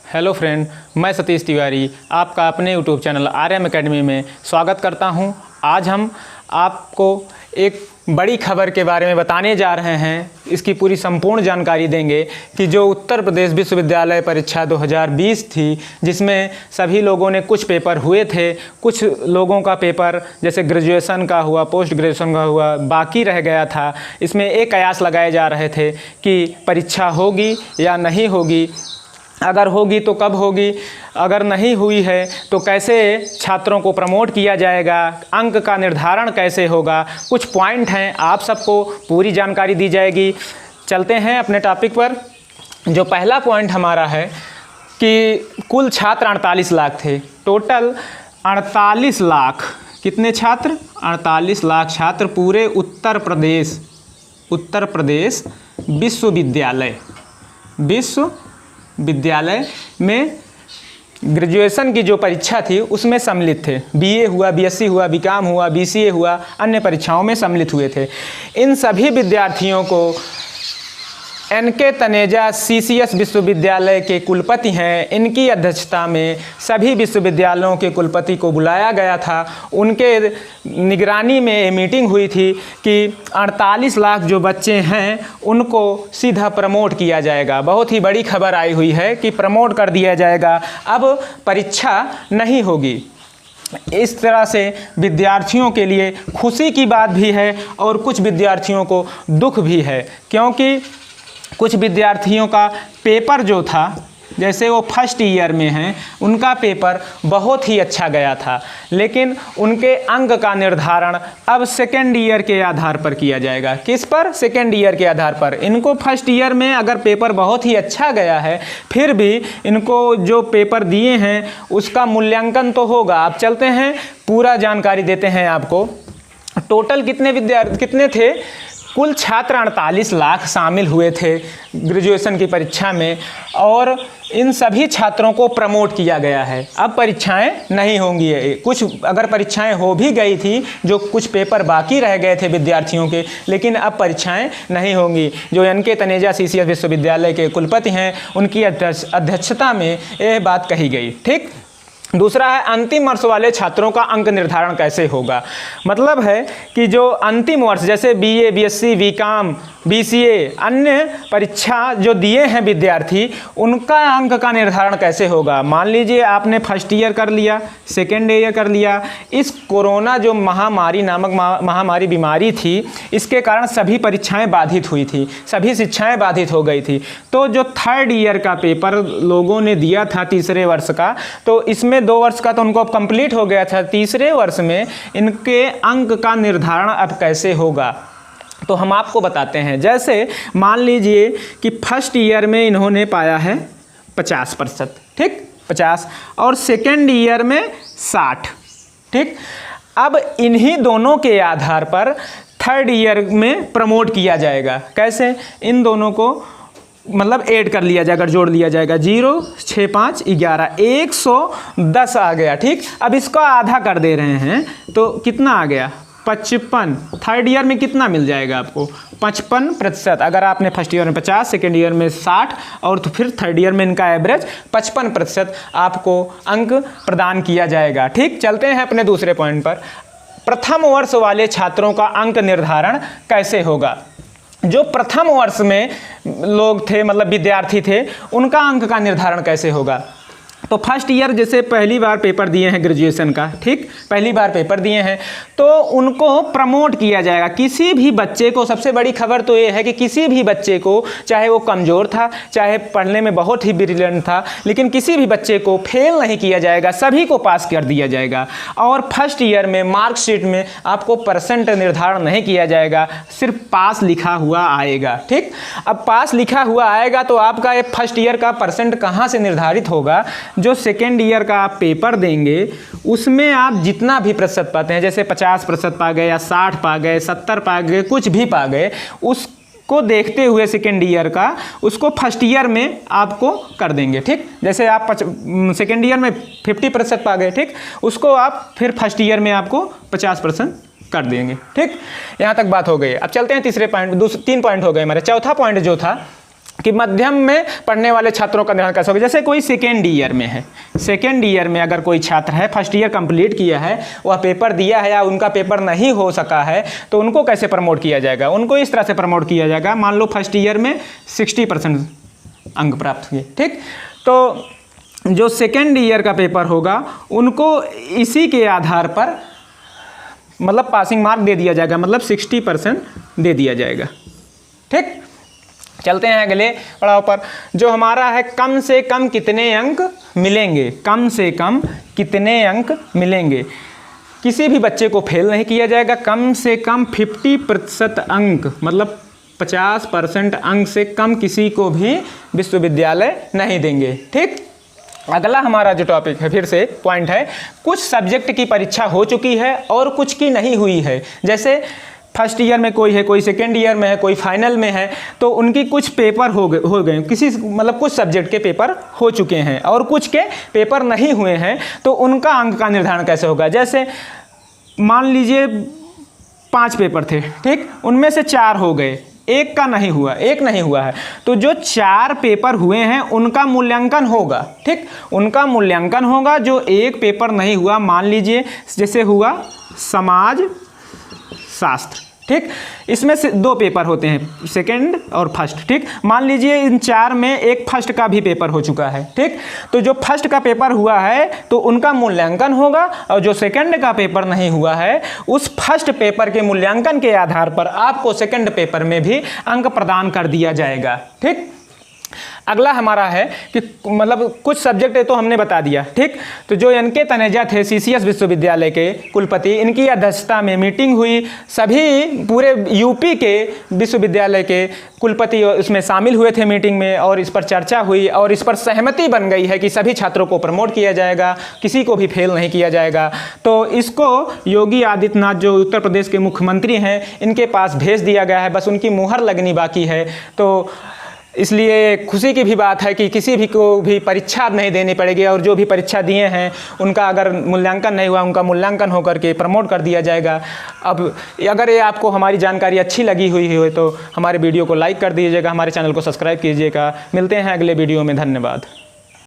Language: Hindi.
हेलो फ्रेंड, मैं सतीश तिवारी आपका अपने यूट्यूब चैनल आर्यम एकेडमी में स्वागत करता हूं। आज हम आपको एक बड़ी खबर के बारे में बताने जा रहे हैं। इसकी पूरी संपूर्ण जानकारी देंगे कि जो उत्तर प्रदेश विश्वविद्यालय परीक्षा 2020 थी, जिसमें सभी लोगों ने कुछ पेपर हुए थे, कुछ लोगों का पेपर जैसे ग्रेजुएशन का हुआ, पोस्ट ग्रेजुएशन का हुआ, बाकी रह गया था। इसमें एक कयास लगाए जा रहे थे कि परीक्षा होगी या नहीं होगी, अगर होगी तो कब होगी, अगर नहीं हुई है तो कैसे छात्रों को प्रमोट किया जाएगा, अंक का निर्धारण कैसे होगा। कुछ पॉइंट हैं, आप सबको पूरी जानकारी दी जाएगी। चलते हैं अपने टॉपिक पर। जो पहला पॉइंट हमारा है कि कुल छात्र 48 लाख थे। टोटल 48 लाख, कितने छात्र? 48 लाख छात्र पूरे उत्तर प्रदेश विश्वविद्यालय में ग्रेजुएशन की जो परीक्षा थी उसमें सम्मिलित थे। बीए हुआ, बीएससी हुआ, बीकॉम हुआ, बीसीए हुआ, अन्य परीक्षाओं में सम्मिलित हुए थे। इन सभी विद्यार्थियों को एनके तनेजा सीसीएस विश्वविद्यालय के कुलपति हैं, इनकी अध्यक्षता में सभी विश्वविद्यालयों के कुलपति को बुलाया गया था। उनके निगरानी में ये मीटिंग हुई थी कि 48 लाख जो बच्चे हैं उनको सीधा प्रमोट किया जाएगा। बहुत ही बड़ी खबर आई हुई है कि प्रमोट कर दिया जाएगा, अब परीक्षा नहीं होगी। इस तरह से विद्यार्थियों के लिए खुशी की बात भी है और कुछ विद्यार्थियों को दुख भी है, क्योंकि कुछ विद्यार्थियों का पेपर जो था, जैसे वो फर्स्ट ईयर में हैं, उनका पेपर बहुत ही अच्छा गया था, लेकिन उनके अंक का निर्धारण अब सेकेंड ईयर के आधार पर किया जाएगा। किस पर? सेकेंड ईयर के आधार पर। इनको फर्स्ट ईयर में अगर पेपर बहुत ही अच्छा गया है, फिर भी इनको जो पेपर दिए हैं उसका मूल्यांकन तो होगा। अब चलते हैं, पूरा जानकारी देते हैं आपको। टोटल कितने थे? कुल छात्र 48 लाख शामिल हुए थे ग्रेजुएशन की परीक्षा में, और इन सभी छात्रों को प्रमोट किया गया है। अब परीक्षाएं नहीं होंगी। कुछ अगर परीक्षाएं हो भी गई थी, जो कुछ पेपर बाकी रह गए थे विद्यार्थियों के, लेकिन अब परीक्षाएं नहीं होंगी। जो एनके तनेजा सीसीएस विश्वविद्यालय के कुलपति हैं, उनकी अध्यक्षता में यह बात कही गई। ठीक। दूसरा है अंतिम वर्ष वाले छात्रों का अंक निर्धारण कैसे होगा। मतलब है कि जो अंतिम वर्ष जैसे बीए, बीएससी, बीकॉम, बीसीए, अन्य परीक्षा जो दिए हैं विद्यार्थी, उनका अंक का निर्धारण कैसे होगा। मान लीजिए आपने फर्स्ट ईयर कर लिया, सेकेंड ईयर कर लिया। इस कोरोना जो महामारी नामक महामारी बीमारी थी, इसके कारण सभी परीक्षाएं बाधित हुई थी, सभी शिक्षाएं बाधित हो गई थी। तो जो थर्ड ईयर का पेपर लोगों ने दिया था तीसरे वर्ष का, तो इसमें 2 वर्ष का तो उनको अब कंप्लीट हो गया था। तीसरे वर्ष में इनके अंक का निर्धारण अब कैसे होगा, तो हम आपको बताते हैं। जैसे मान लीजिए कि फर्स्ट ईयर में इन्होंने पाया है 50%, ठीक, 50, और सेकेंड ईयर में 60, ठीक। अब इन्हीं दोनों के आधार पर थर्ड ईयर में प्रमोट किया जाएगा। कैसे? इन दोनों को मतलब ऐड कर लिया जाएगा, जोड़ लिया जाएगा। 0, 6, 5, 11, 110 आ गया। ठीक। अब इसका आधा कर दे रहे हैं तो कितना आ गया? 55। थर्ड ईयर में कितना मिल जाएगा आपको? 55%। अगर आपने फर्स्ट ईयर में 50, सेकेंड ईयर में 60, और तो फिर थर्ड ईयर में इनका एवरेज 55% आपको अंक प्रदान किया जाएगा। ठीक। चलते हैं अपने दूसरे पॉइंट पर। प्रथम वर्ष वाले छात्रों का अंक निर्धारण कैसे होगा। जो प्रथम वर्ष में लोग थे, मतलब विद्यार्थी थे, उनका अंक का निर्धारण कैसे होगा। तो फर्स्ट ईयर जैसे पहली बार पेपर दिए हैं ग्रेजुएशन का, ठीक, पहली बार पेपर दिए हैं, तो उनको प्रमोट किया जाएगा। किसी भी बच्चे को, सबसे बड़ी खबर तो ये है कि किसी भी बच्चे को, चाहे वो कमज़ोर था, चाहे पढ़ने में बहुत ही ब्रिलियंट था, लेकिन किसी भी बच्चे को फेल नहीं किया जाएगा, सभी को पास कर दिया जाएगा। और फर्स्ट ईयर में मार्कशीट में आपको परसेंट निर्धारण नहीं किया जाएगा, सिर्फ पास लिखा हुआ आएगा। ठीक। अब पास लिखा हुआ आएगा तो आपका ये फर्स्ट ईयर का परसेंट कहाँ से निर्धारित होगा? जो सेकेंड ईयर का आप पेपर देंगे उसमें आप जितना भी प्रतिशत पाते हैं, जैसे 50% पा गए या 60 पा गए, 70 पा गए, कुछ भी पा गए, उसको देखते हुए सेकेंड ईयर का उसको फर्स्ट ईयर में आपको कर देंगे। ठीक। जैसे आप सेकेंड ईयर में 50% पा गए, ठीक, उसको आप फिर फर्स्ट ईयर में आपको 50% कर देंगे। ठीक। यहाँ तक बात हो गई। अब चलते हैं तीसरे पॉइंट। 3 पॉइंट हो गए हमारे। चौथा पॉइंट जो था कि मध्यम में पढ़ने वाले छात्रों का निर्धारण कैसे होगा। जैसे कोई सेकेंड ईयर में है, सेकेंड ईयर में अगर कोई छात्र है, फर्स्ट ईयर कंप्लीट किया है, वह पेपर दिया है या उनका पेपर नहीं हो सका है, तो उनको कैसे प्रमोट किया जाएगा। उनको इस तरह से प्रमोट किया जाएगा, मान लो फर्स्ट ईयर में 60% अंक प्राप्त हुए, ठीक, तो जो सेकेंड ईयर का पेपर होगा उनको इसी के आधार पर मतलब पासिंग मार्क दे दिया जाएगा, मतलब 60% दे दिया जाएगा, ठीक। चलते हैं अगले पड़ाव पर, जो हमारा है कम से कम कितने अंक मिलेंगे, कम से कम कितने अंक मिलेंगे। किसी भी बच्चे को फेल नहीं किया जाएगा, कम से कम 50% अंक, मतलब 50% अंक से कम किसी को भी विश्वविद्यालय नहीं देंगे, ठीक। अगला हमारा जो टॉपिक है, फिर से पॉइंट है, कुछ सब्जेक्ट की परीक्षा हो चुकी है और कुछ की नहीं हुई है। जैसे फर्स्ट ईयर में कोई है, कोई सेकेंड ईयर में है, कोई फाइनल में है, तो उनकी कुछ पेपर हो गए किसी मतलब कुछ सब्जेक्ट के पेपर हो चुके हैं और कुछ के पेपर नहीं हुए हैं, तो उनका अंक का निर्धारण कैसे होगा। जैसे मान लीजिए 5 पेपर थे, ठीक, उनमें से 4 हो गए, एक का नहीं हुआ, एक नहीं हुआ है, तो जो 4 पेपर हुए हैं उनका मूल्यांकन होगा, ठीक, उनका मूल्यांकन होगा। जो एक पेपर नहीं हुआ, मान लीजिए जैसे हुआ समाज शास्त्र, ठीक, इसमें से 2 पेपर होते हैं, सेकंड और फर्स्ट, ठीक, मान लीजिए इन 4 में एक फर्स्ट का भी पेपर हो चुका है, ठीक, तो जो फर्स्ट का पेपर हुआ है तो उनका मूल्यांकन होगा, और जो सेकंड का पेपर नहीं हुआ है उस फर्स्ट पेपर के मूल्यांकन के आधार पर आपको सेकंड पेपर में भी अंक प्रदान कर दिया जाएगा, ठीक। अगला हमारा है कि मतलब कुछ सब्जेक्ट तो हमने बता दिया, ठीक, तो जो एन.के. तनेजा थे सीसीएस विश्वविद्यालय के कुलपति, इनकी अध्यक्षता में मीटिंग हुई, सभी पूरे यूपी के विश्वविद्यालय के कुलपति उसमें शामिल हुए थे मीटिंग में, और इस पर चर्चा हुई और इस पर सहमति बन गई है कि सभी छात्रों को प्रमोट किया जाएगा, किसी को भी फेल नहीं किया जाएगा। तो इसको योगी आदित्यनाथ जो उत्तर प्रदेश के मुख्यमंत्री हैं, इनके पास भेज दिया गया है, बस उनकी मुहर लगनी बाकी है। तो इसलिए खुशी की भी बात है कि किसी भी को भी परीक्षा नहीं देनी पड़ेगी, और जो भी परीक्षा दिए हैं उनका अगर मूल्यांकन नहीं हुआ, उनका मूल्यांकन होकर के प्रमोट कर दिया जाएगा। अब अगर ये आपको हमारी जानकारी अच्छी लगी हुई हो तो हमारे वीडियो को लाइक कर दीजिएगा, हमारे चैनल को सब्सक्राइब कीजिएगा। मिलते हैं अगले वीडियो में, धन्यवाद।